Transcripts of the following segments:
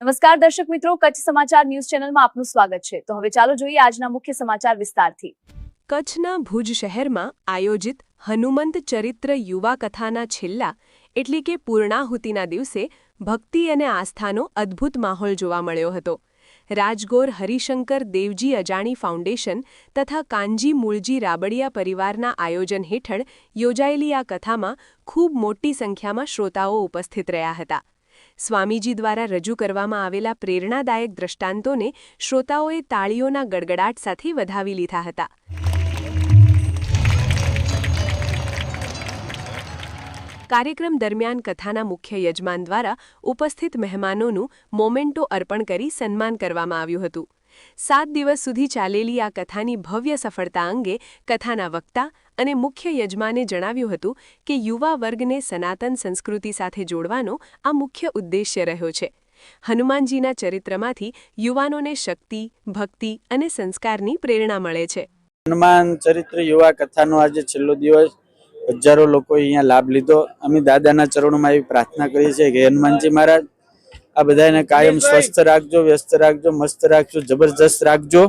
નમસ્કાર દર્શક મિત્રો, કચ્છ સમાચાર ન્યૂઝ ચેનલમાં આપનું સ્વાગત છે। તો હવે ચાલો જોઈએ આજના મુખ્ય સમાચાર વિસ્તારથી। કચ્છના ભુજ શહેરમાં આયોજિત હનુમંત ચરિત્ર યુવા કથાના છેલ્લા એટલે કે પૂર્ણાહુતિના દિવસે ભક્તિ અને આસ્થાનો અદ્ભુત માહોલ જોવા મળ્યો હતો। રાજગોર હરિશંકર દેવજી અજાણી ફાઉન્ડેશન તથા કાનજી મૂળજી રાબડિયા પરિવારના આયોજન હેઠળ યોજાયેલી આ કથામાં ખૂબ મોટી સંખ્યામાં શ્રોતાઓ ઉપસ્થિત રહ્યા હતા। સ્વામીજી દ્વારા રજૂ કરવામાં આવેલા પ્રેરણાદાયક દ્રષ્ટાંતોને શ્રોતાઓએ તાળીઓના ગડગડાટ સાથે વધાવી લીધા હતા। કાર્યક્રમ દરમિયાન કથાના મુખ્ય યજમાન દ્વારા ઉપસ્થિત મહેમાનોનું મોમેન્ટો અર્પણ કરી સન્માન કરવામાં આવ્યું હતું। 7 દિવસ સુધી ચાલેલી આ કથાની ભવ્ય સફળતા અંગે કથાના વક્તા અને મુખ્ય યજમાને જણાવ્યું હતું કે યુવા વર્ગને સનાતન સંસ્કૃતિ સાથે જોડવાનો આ મુખ્ય ઉદ્દેશ્ય રહ્યો છે। હનુમાનજીના ચરિત્રમાંથી યુવાનોને શક્તિ, ભક્તિ અને સંસ્કારની પ્રેરણા મળે છે। હનુમાન ચરિત્ર યુવા કથાનો આજે છેલ્લો દિવસ, હજારો લોકો અહીંયા લાભ લીધો। અમે દાદાના ચરણોમાં એવી પ્રાર્થના કરીએ છીએ કે હનુમાનજી મહારાજ આ બધાને કાયમ સ્વસ્થ રાખજો, વ્યસ્ત રાખજો, મસ્ત રાખજો, જબરજસ્ત રાખજો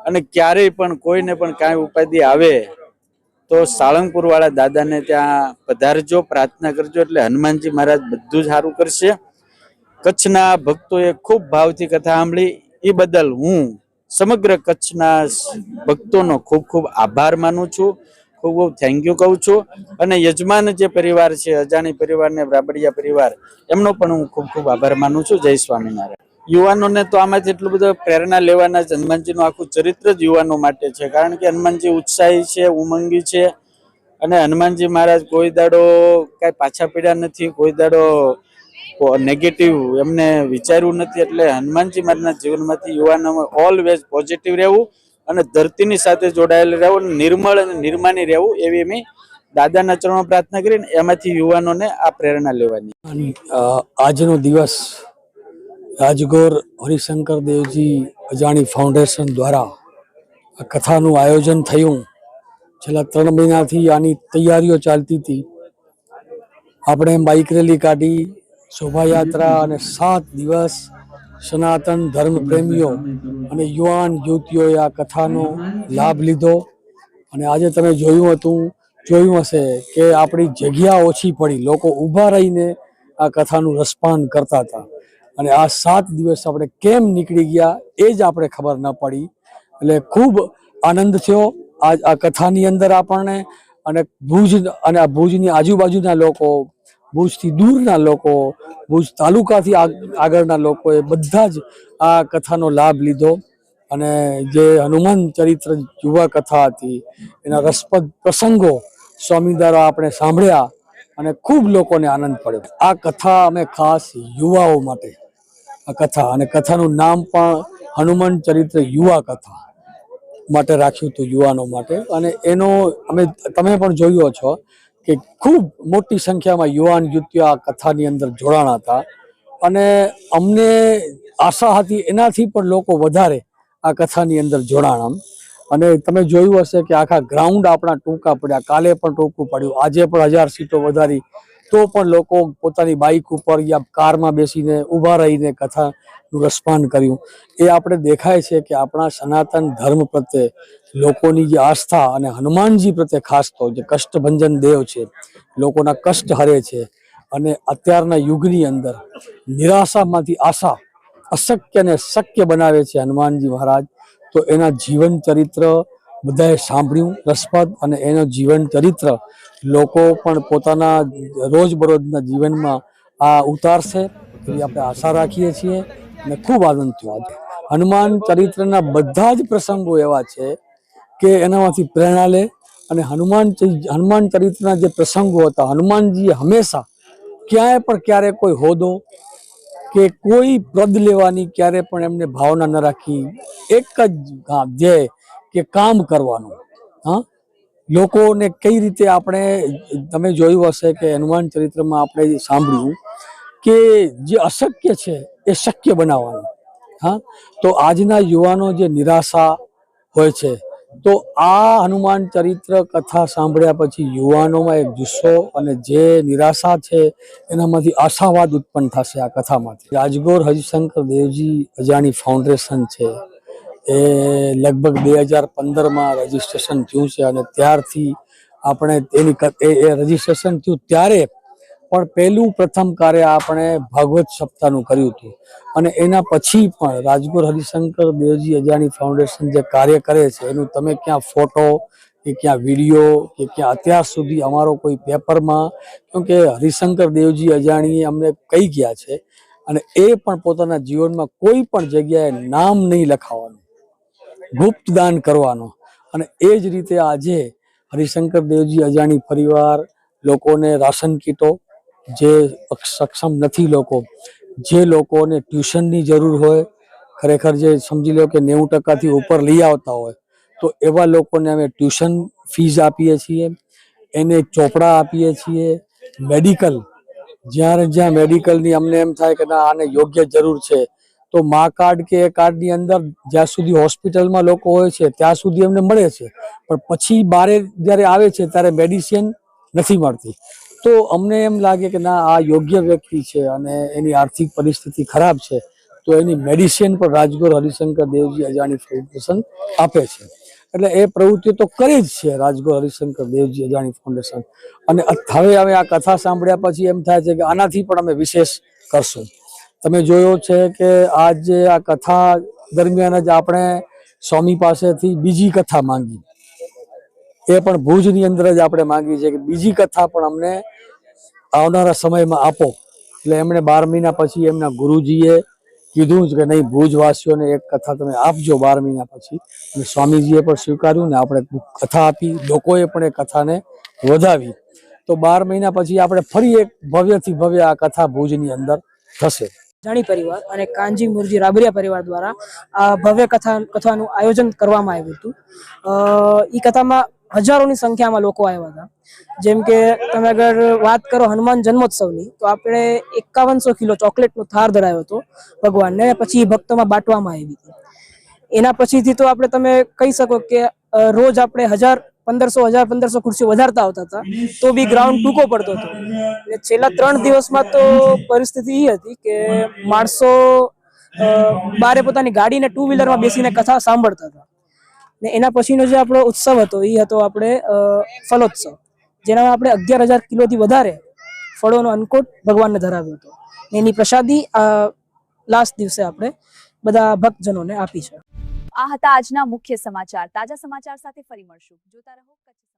અને ક્યારેય પણ કોઈને પણ કાંઈ ઉપાધિ આવે તો સાળંગપુર વાળા દાદાને ત્યાં પધારજો, પ્રાર્થના કરજો, એટલે હનુમાનજી મહારાજ બધું જ સારું કરશે। કચ્છના ભક્તોએ ખૂબ ભાવથી કથા સાંભળી, એ બદલ હું સમગ્ર કચ્છના ભક્તોનો ખૂબ ખૂબ આભાર માનું છું, ખૂબ ખૂબ થેન્ક યુ કહું છું। અને યજમાન જે પરિવાર છે, અજાણી પરિવાર ને રાબડિયા પરિવાર, એમનો પણ હું ખૂબ ખૂબ આભાર માનું છું। જય સ્વામિનારાયણ। યુવાનોને તો આમાંથી એટલું બધું પ્રેરણા લેવાના જ, હનુમાનજીનું આખું ચરિત્ર જ યુવાનો માટે છે, કારણ કે હનુમાનજી ઉત્સાહી છે, ઉમંગી છે અને હનુમાનજી મહારાજ કોઈ દાડો કાંઈ પાછા પડ્યા નથી, કોઈ દાડો નેગેટિવ એમને વિચાર્યું નથી। એટલે હનુમાનજી મહારાજના જીવનમાંથી યુવાનોમાં ઓલવેઝ પોઝિટિવ રહેવું અને ધરતીની સાથે જોડાયેલું રહેવું, નિર્મળ અને નિર્માની રહેવું, એવી અમે દાદાના ચરણમાં પ્રાર્થના કરીને એમાંથી યુવાનોને આ પ્રેરણા લેવાની। આજનો દિવસ રાજગોર હરિશંકર દેવજી અજાણી ફાઉન્ડેશન દ્વારા આ કથાનું આયોજન થયું। છેલ્લા 3 મહિનાથી આની તૈયારીઓ ચાલતી હતી। આપણે બાઇક રેલી કાઢી, શોભાયાત્રા અને 7 દિવસ સનાતન ધર્મ પ્રેમીઓ અને યુવાન યુવતીઓએ આ કથાનો લાભ લીધો। અને આજે તમે જોયું હશે કે આપણી જગ્યા ઓછી પડી, લોકો ઊભા રહીને આ કથાનું રસપાન કરતા હતા અને આ 7 દિવસ આપણે કેમ નીકળી ગયા એ જ આપણે ખબર ન પડી। એટલે ખૂબ આનંદ થયો આ કથાની અંદર આપણને। અને ભુજ અને આ ભુજની આજુબાજુના લોકો, ભુજથી દૂરના લોકો, ભુજ તાલુકાથી આગળના લોકોએ બધા જ આ કથાનો લાભ લીધો। અને જે હનુમાન ચરિત્ર યુવા કથા હતી એના રસપ્રદ પ્રસંગો સ્વામી દ્વારા આપણે સાંભળ્યા અને ખૂબ લોકોને આનંદ પડ્યો। આ કથા અમે ખાસ યુવાઓ માટે આ કથા, અને કથાનું નામ પણ હનુમાન ચરિત્ર યુવા કથા માટે રાખ્યું હતું, યુવાનો માટે। અને એનો તમે પણ જોયો છો કે ખૂબ મોટી સંખ્યામાં યુવાન યુવતીઓ આ કથાની અંદર જોડાણા હતા અને અમને આશા હતી એનાથી પણ લોકો વધારે આ કથાની અંદર જોડાણા। અને તમે જોયું હશે કે આખા ગ્રાઉન્ડ આપણા ટૂંકા પડ્યા, કાલે પણ ટૂંકું પડ્યું, આજે પણ 1000 સીટો વધારી, તો પણ લોકો પોતાની બાઇક ઉપર યા કારમાં બેસીને ઊભા રહીને કથાનું રસપાન કર્યું। એ આપણે દેખાય છે કે આપણા સનાતન ધર્મ પ્રત્યે લોકોની જે આસ્થા અને હનુમાનજી પ્રત્યે ખાસ તો જે કષ્ટભંજન દેવ છે, લોકોના કષ્ટ હરે છે અને અત્યારના યુગની અંદર નિરાશામાંથી આશા, અશક્યને શક્ય બનાવે છે હનુમાનજી મહારાજ। તો એના જીવન ચરિત્ર બધાએ સાંભળ્યું, રસપ્રદ, અને એનું જીવન ચરિત્ર લોકો પણ પોતાના રોજબરોજના જીવનમાં આ ઉતારશે એવી આપણે આશા રાખીએ છીએ અને ખૂબ આનંદ થયો। હનુમાન ચરિત્રના બધા જ પ્રસંગો એવા છે કે એનામાંથી પ્રેરણા લે। અને હનુમાન ચરિત્રના જે પ્રસંગો હતા, હનુમાનજીએ હંમેશા ક્યાંય પણ ક્યારે કોઈ હોદો કે કોઈ પદ લેવાની ક્યારે પણ એમને ભાવના ન રાખી। એક જ ધ્યેય કે કામ કરવાનું। લોકોને કઈ રીતે આપણે, તમે જોયું હશે કે હનુમાન ચરિત્રમાં આપણે સાંભળ્યું કે જે અશક્ય છે એ શક્ય બનાવવાનું। તો આજના યુવાનો જે નિરાશા હોય છે, તો આ હનુમાન ચરિત્ર કથા સાંભળ્યા પછી યુવાનોમાં એક જુસ્સો અને જે નિરાશા છે એનામાંથી આશાવાદ ઉત્પન્ન થશે આ કથામાંથી. રાજગોર હરિશંકર દેવજી અજાણી ફાઉન્ડેશન છે એ લગભગ 2015માં રજીસ્ટ્રેશન થયું છે અને ત્યારથી આપણે એ રજીસ્ટ્રેશન થયું ત્યારે પણ પ્રથમ કાર્ય આપણે ભાગવત સપ્તાહનું કર્યું હતું અને એના પછી પણ રાજગોર હરિશંકર દેવજી અજાણી ફાઉન્ડેશન જે કાર્ય કરે છે એનું તમે ક્યાં ફોટો કે ક્યાં વિડીયો કે ક્યાં અત્યાર સુધી અમારો કોઈ પેપરમાં, કેમકે હરિશંકર દેવજી અજાણીએ અમને કહી ગયા છે અને એ પણ પોતાના જીવનમાં કોઈ પણ જગ્યાએ નામ નહીં લખાવવાનું, ગુપ્ત દાન કરવાનો. અને એ જ રીતે આજે હરિશંકર દેવજી અજાણી પરિવાર લોકોને રાશન કીટો, જે સક્ષમ નથી લોકો, જે લોકોને ટ્યુશનની જરૂર હોય, ખરેખર જે સમજી લો કે 90% ઉપર લઈ આવતા હોય તો એવા લોકોને અમે ટ્યુશન ફીસ આપીએ છીએ, એને ચોપડા આપીએ છીએ. મેડિકલ જ્યાં મેડિકલની અમને એમ થાય કે ના આને યોગ્ય જરૂર છે તો મા કાર્ડ કે એ કાર્ડની અંદર જ્યાં સુધી હોસ્પિટલમાં લોકો હોય છે ત્યાં સુધી એમને મળે છે, પણ પછી બારે જ્યારે આવે છે ત્યારે મેડિસિન નથી મળતી. તો અમને એમ લાગે કે ના આ યોગ્ય વ્યક્તિ છે અને એની આર્થિક પરિસ્થિતિ ખરાબ છે તો એની મેડિસિન પણ રાજગોર હરિશંકર દેવજી અજાણી ફાઉન્ડેશન આપે છે. એટલે એ પ્રવૃત્તિ તો કરી જ છે રાજગોર હરિશંકર દેવજી અજાણી ફાઉન્ડેશન. અને હવે આ કથા સાંભળ્યા પછી એમ થાય છે કે આનાથી પણ અમે વિશેષ કરશું. તમે જોયો છે કે આજે આ કથા દરમિયાન જ આપણે સ્વામી પાસેથી બીજી કથા માંગી, એ પણ ભુજની અંદર જ આપણે માંગી છે કે બીજી કથા પણ અમને આવનારા સમયમાં આપો. એટલે એમણે 12 મહિના પછી એમના ગુરુજીએ કીધું કે નહીં, ભુજવાસીઓને એક કથા તમે આપજો 12 મહિના પછી. અને સ્વામીજીએ પણ સ્વીકાર્યું ને આપણે કથા આપી, લોકોએ પણ એ કથાને વધાવી. તો 12 મહિના પછી આપણે ફરી એક ભવ્યથી ભવ્ય આ કથા ભુજની અંદર થશે. અજાણી પરિવાર અને કાનજી મુરજી રાબરિયા પરિવાર દ્વારા આ ભવ્ય કથાનું આયોજન કરવામાં આવ્યું હતું. એ કથામાં હજારોની સંખ્યામાં લોકો આવ્યા હતા. જેમ કે તમે અગર વાત કરો હનુમાન જન્મોત્સવની, તો આપણે 5100 કિલો ચોકલેટનો થાર ધરાયો હતો ભગવાનને, પછી ભક્તોમાં બાંટવામાં આવી હતી. એના પછીથી તો આપણે તમે કહી શકો કે રોજ આપણે 1500 ખુરશીઓ વધારતા આવતા હતા તો બી ગ્રાઉન્ડ ટૂંકો પડતો હતો. અને છેલ્લા 3 દિવસમાં તો પરિસ્થિતિ એ હતી કે માણસો બારે પોતાની ગાડીને 2 વ્હીલરમાં બેસીને કથા સાંભળતા હતા. ને એના પછીનો જે આપણો ઉત્સવ હતો એ હતો આપણે ફલોત્સવ, જેનામાં આપણે 11000 કિલોથી વધારે ફળોનો અન્નકૂટ ભગવાનને ધરાવ્યો હતો. એની પ્રસાદી લાસ્ટ દિવસે આપણે બધા ભક્તજનોને આપી છે. આ હતા આજના મુખ્ય સમાચાર. તાજા સમાચાર સાથે ફરી મળશું. જોતા રહો કચ્છ.